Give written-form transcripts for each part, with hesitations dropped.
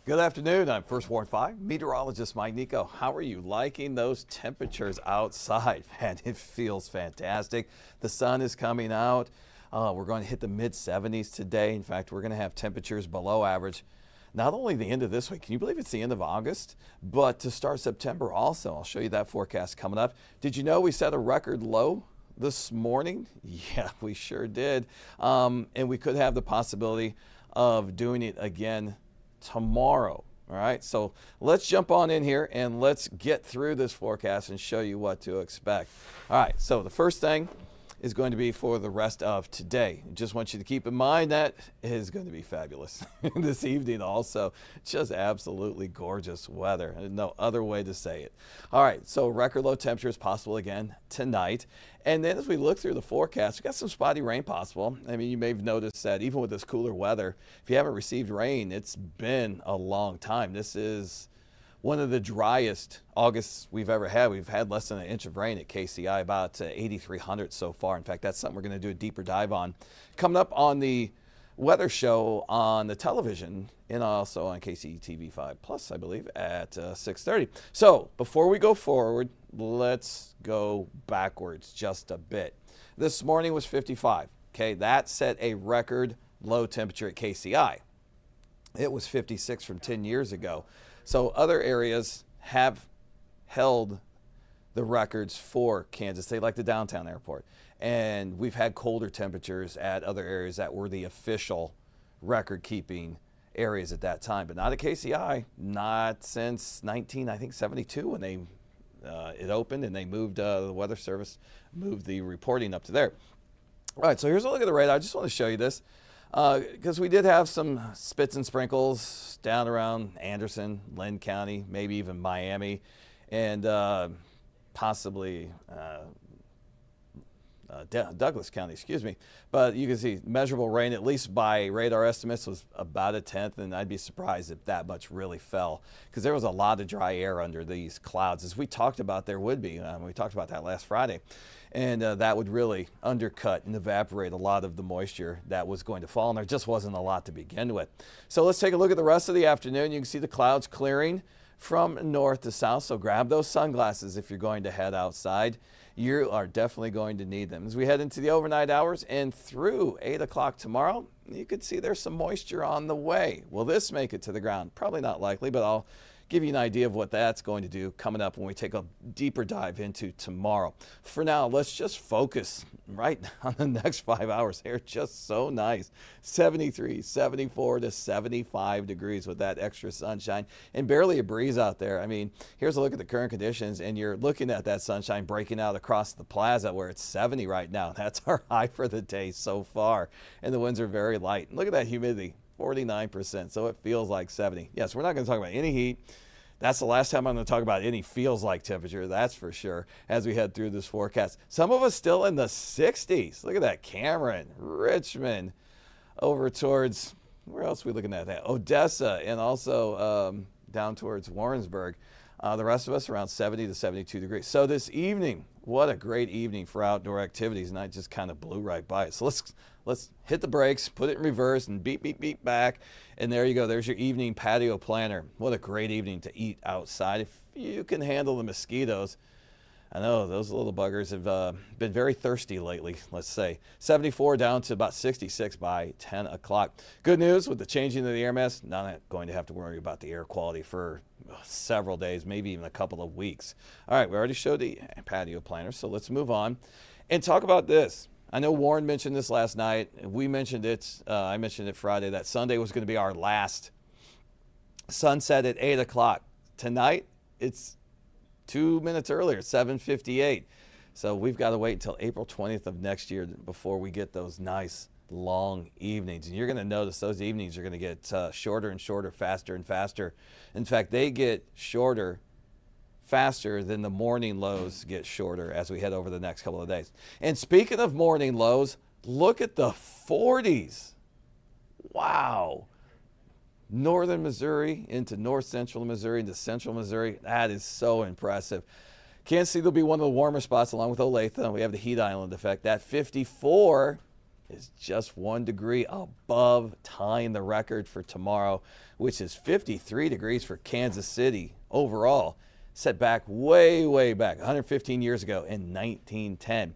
Good afternoon. I'm First Warn 5, Meteorologist Mike Nicco. How are you liking those temperatures outside? Man, it feels fantastic. The sun is coming out. We're going to hit the mid-70s today. In fact, we're going to have temperatures below average. Not only the end of this week, can you believe it's the end of August, but to start September also. I'll show you that forecast coming up. Did you know we set a record low this morning? Yeah, we sure did. And we could have the possibility of doing it again tomorrow. All right, so let's jump on in here and let's get through this forecast and show you what to expect. All right, so the first thing is going to be for the rest of today. Just want you to keep in mind that it is going to be fabulous this evening also. Just absolutely gorgeous weather. No other way to say it. All right, so record low temperatures possible again tonight. And then as we look through the forecast, we've got some spotty rain possible. I mean, you may have noticed that even with this cooler weather, if you haven't received rain, it's been a long time. This is one of the driest Augusts we've ever had. We've had less than an inch of rain at KCI, about 8,300 so far. In fact, that's something we're going to do a deeper dive on. Coming up on the weather show on the television and also on KCTV5 Plus, I believe, at 6:30. So before we go forward, let's go backwards just a bit. This morning was 55. Okay, that set a record low temperature at KCI. It was 56 from 10 years ago. So other areas have held the records for Kansas State, like the downtown airport. And we've had colder temperatures at other areas that were the official record-keeping areas at that time, but not at KCI, not since 72 when they it opened and they moved the Weather Service, moved the reporting up to there. All right, so here's a look at the radar. I just want to show you this. Because we did have some spits and sprinkles down around Anderson, Lynn County, maybe even Miami, and possibly Douglas County, excuse me. But you can see measurable rain, at least by radar estimates, was about a tenth, and I'd be surprised if that much really fell, because there was a lot of dry air under these clouds, as we talked about there would be. We talked about that last Friday. And that would really undercut and evaporate a lot of the moisture that was going to fall, and there just wasn't a lot to begin with. So let's take a look at the rest of the afternoon. You can see the clouds clearing from north to south, so grab those sunglasses if you're going to head outside. You are definitely going to need them. As we head into the overnight hours and through 8 o'clock tomorrow, you can see there's some moisture on the way. Will this make it to the ground? Probably not likely, but I'll give you an idea of what that's going to do coming up when we take a deeper dive into tomorrow. For now, let's just focus right on the next 5 hours. They're just so nice. 73, 74 to 75 degrees with that extra sunshine and barely a breeze out there. I mean, here's a look at the current conditions, and you're looking at that sunshine breaking out across the plaza where it's 70 right now. That's our high for the day so far, and the winds are very light. Look at that humidity. 49%, so it feels like 70. Yes, we're not going to talk about any heat. That's the last time I'm going to talk about any feels like temperature, that's for sure, as we head through this forecast. Some of us still in the 60s. Look at that, Cameron, Richmond, over towards, where else are we looking at that? Odessa, and also down towards Warrensburg. The rest of us around 70 to 72 degrees. So this evening, what a great evening for outdoor activities, and I just kind of blew right by it. So let's hit the brakes, put it in reverse, and beep, beep, beep back. And there you go. There's your evening patio planner. What a great evening to eat outside. If you can handle the mosquitoes. I know those little buggers have been very thirsty lately, let's say. 74 down to about 66 by 10 o'clock. Good news with the changing of the air mass, not going to have to worry about the air quality for several days, maybe even a couple of weeks. All right, we already showed the patio planner, so let's move on and talk about this. I know Warren mentioned this last night. We mentioned it. I mentioned it Friday, that Sunday was going to be our last sunset at 8 o'clock. Tonight, it's 2 minutes earlier, 7:58. So we've got to wait until April 20th of next year before we get those nice long evenings. And you're going to notice those evenings are going to get shorter and shorter, faster and faster. In fact, they get shorter faster than the morning lows get shorter as we head over the next couple of days. And speaking of morning lows, look at the 40s. Wow. Northern Missouri into north central Missouri into central Missouri. That is so impressive. Kansas City will be one of the warmer spots along with Olathe. We have the heat island effect. That 54 is just 1 degree above tying the record for tomorrow, which is 53 degrees for Kansas City overall, set back way back 115 years ago in 1910.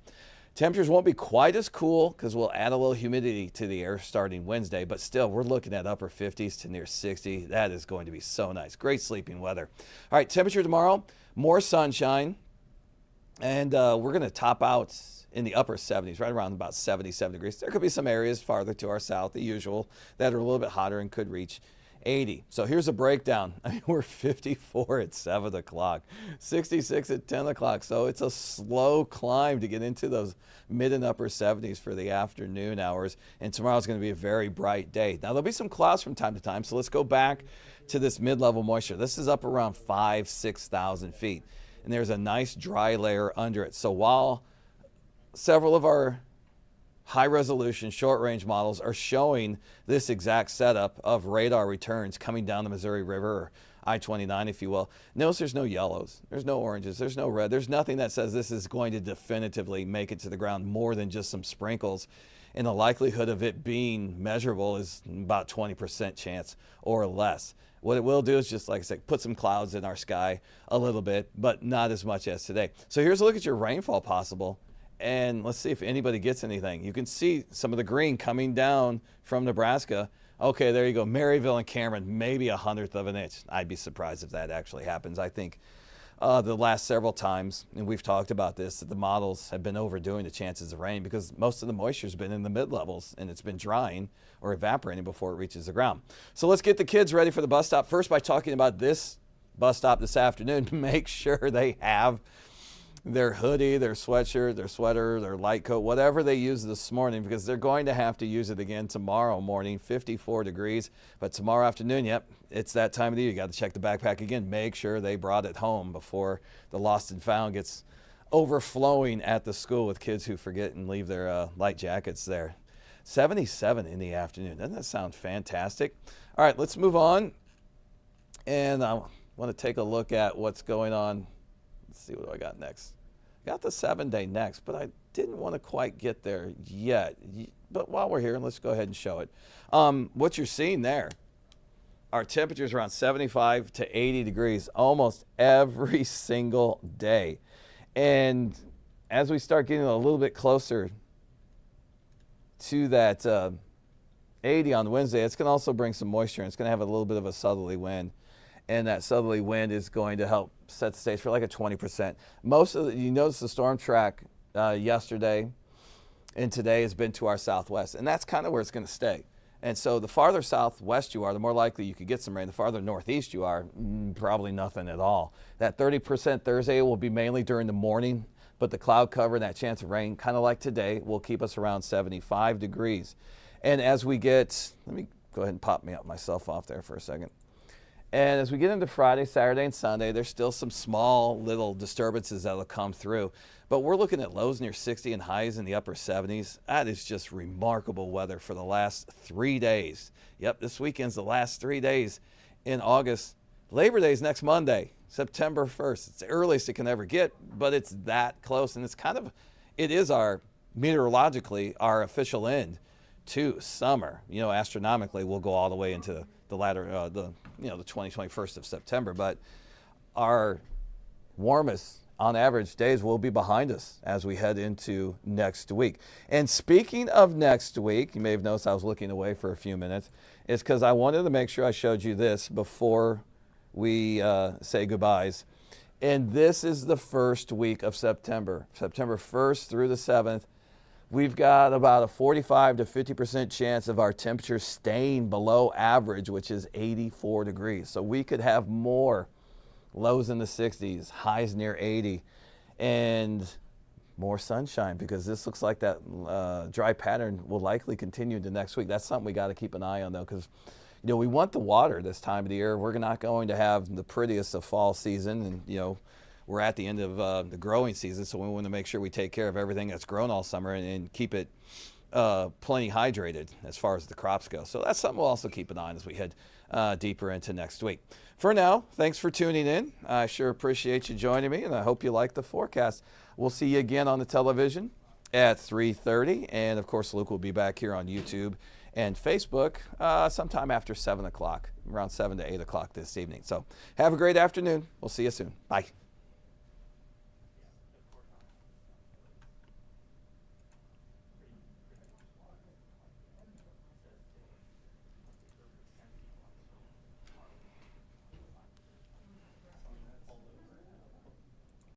Temperatures won't be quite as cool because we'll add a little humidity to the air starting Wednesday, but still we're looking at upper 50s to near 60. That is going to be so nice. Great sleeping weather. All right, temperature tomorrow, more sunshine, and we're going to top out in the upper 70s, right around about 77 degrees. There could be some areas farther to our south, the usual, that are a little bit hotter and could reach 80. So here's a breakdown. I mean, we're 54 at 7 o'clock, 66 at 10 o'clock. So it's a slow climb to get into those mid and upper 70s for the afternoon hours. And tomorrow's going to be a very bright day. Now, there'll be some clouds from time to time. So let's go back to this mid-level moisture. This is up around 6,000 feet. And there's a nice dry layer under it. So while several of our high-resolution, short-range models are showing this exact setup of radar returns coming down the Missouri River, or I-29, if you will. Notice there's no yellows, there's no oranges, there's no red. There's nothing that says this is going to definitively make it to the ground more than just some sprinkles. And the likelihood of it being measurable is about 20% chance or less. What it will do is just, like I said, put some clouds in our sky a little bit, but not as much as today. So here's a look at your rainfall possible. And let's see if anybody gets anything. You can see some of the green coming down from Nebraska. Okay, there you go. Maryville and Cameron, maybe 1/100 of an inch. I'd be surprised if that actually happens. I think the last several times, and we've talked about this, that the models have been overdoing the chances of rain because most of the moisture's been in the mid-levels and it's been drying or evaporating before it reaches the ground. So let's get the kids ready for the bus stop. First, by talking about this bus stop this afternoon, make sure they have their hoodie, their sweatshirt, their sweater, their light coat, whatever they used this morning, because they're going to have to use it again tomorrow morning, 54 degrees. But tomorrow afternoon, yep, it's that time of the year. You got to check the backpack again. Make sure they brought it home before the lost and found gets overflowing at the school with kids who forget and leave their light jackets there. 77 in the afternoon. Doesn't that sound fantastic? All right, let's move on. And I want to take a look at what's going on. Let's see, what do I got next? Got the 7-day next, but I didn't want to quite get there yet. But while we're here, let's go ahead and show it. What you're seeing there, our temperatures around 75 to 80 degrees almost every single day. And as we start getting a little bit closer to that 80 on Wednesday, it's going to also bring some moisture, and it's going to have a little bit of a southerly wind. And that southerly wind is going to help set the stage for like a 20%. Most of you notice the storm track yesterday and today has been to our southwest, and that's kind of where it's going to stay. And so the farther southwest you are, the more likely you could get some rain. The farther northeast you are, probably nothing at all. That 30% Thursday will be mainly during the morning, but the cloud cover and that chance of rain, kind of like today, will keep us around 75 degrees. And as we get, let me go ahead and pop myself off there for a second. And as we get into Friday, Saturday, and Sunday, there's still some small little disturbances that will come through. But we're looking at lows near 60 and highs in the upper 70s. That is just remarkable weather for the last 3 days. Yep, this weekend's the last 3 days in August. Labor Day is next Monday, September 1st. It's the earliest it can ever get, but it's that close. And it's it is meteorologically, our official end to summer. You know, astronomically, we'll go all the way into the 21st of September, but our warmest on average days will be behind us as we head into next week. And speaking of next week, you may have noticed I was looking away for a few minutes. It's because I wanted to make sure I showed you this before we say goodbyes. And this is the first week of September, September 1st through the 7th. We've got about a 45 to 50% chance of our temperature staying below average, which is 84 degrees. So we could have more lows in the 60s, highs near 80, and more sunshine, because this looks like that dry pattern will likely continue into next week. That's something we got to keep an eye on, though, because we want the water this time of the year. We're not going to have the prettiest of fall season, and we're at the end of the growing season, so we want to make sure we take care of everything that's grown all summer and keep it plenty hydrated as far as the crops go. So that's something we'll also keep an eye on as we head deeper into next week. For now, thanks for tuning in. I sure appreciate you joining me, and I hope you like the forecast. We'll see you again on the television at 3:30. And of course, Luke will be back here on YouTube and Facebook sometime after 7 o'clock, around 7 to 8 o'clock this evening. So have a great afternoon. We'll see you soon. Bye.